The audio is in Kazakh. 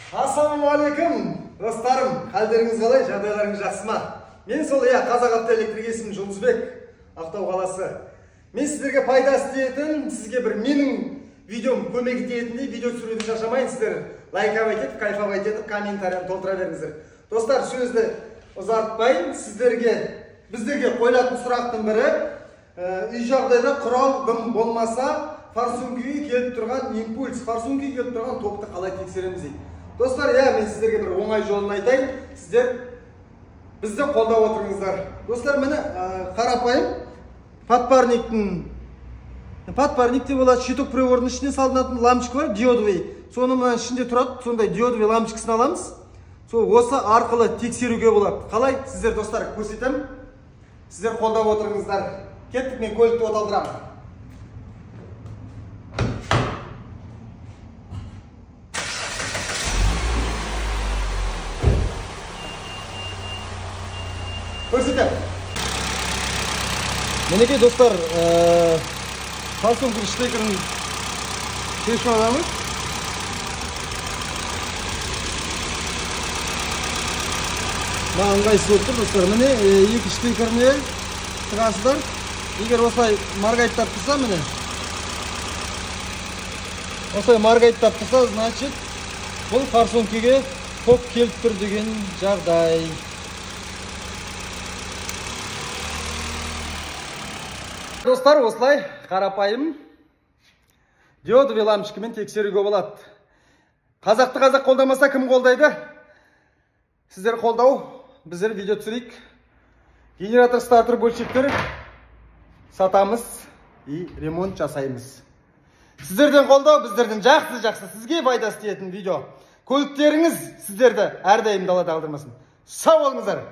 Ассалаумағалейкум достарым, қалдеріңіз қалай, жағдайларыңыз жақсы ма? Мен сол Қазақ автоэлектрик есімім Жұлдызбек, Ақтау қаласы. Мен сіздерге пайда істейтін, сізге бір менің видеом көмек ететіндей видео түсіруді шаршамайын, сіздер лайкап етіп, кайфап етіп, комментарияны толтыра беріңіздер. Достар, сөзді ұзартпайын, біздерге қойылатын сұрақтың бірі, үй жағдайда құрал дым болмаса, форсункіге келіп тұрған импульс, форсункіге келіп тұрған токты қалай тексереміз дейді. Достар, мен сіздерге бір оңай жолын айтайын, сіздер бізді қолдап отырыңыздар. Достар, міне қарапайым подпарникте болады, щиток приводының ішіне салынатын лампочка бар, диодовый. Соны мына ішінде тұрады, сондай диодовый лампочкасын аламыз. Сол осы арқылы тексеруге болады. Қалай? Сіздер достар көрсетем. Сіздер қолдап отырыңыздар. Кеттік, мен көлікті оталдырамын. Көрсетем. Мінекей достар, форсункінің штекерін шешіп аламыз. Ыңғайсыз болып тұр достар. Міне екі штекеріне тығасыздар. Егер осылай маргайттап тұрса, міне осылай маргайттап тұрса, значит бұл форсункіге ток келіп тұр деген жағдай. Достар, осылай қарапайым диодовый лампочкамен тексеруге болады. Қазақты қазақ қолдамаса кім қолдайды? Сіздер қолдау, біздер видео түсірейік. Генератор стартер бөлшектер сатамыз и ремонт жасаймыз. Сіздерден қолдау, біздерден жақсы сізге пайда істейтін видео. Көліктеріңіз сіздерді әрдайым далада қалдырмасын. Сау болыңыздар.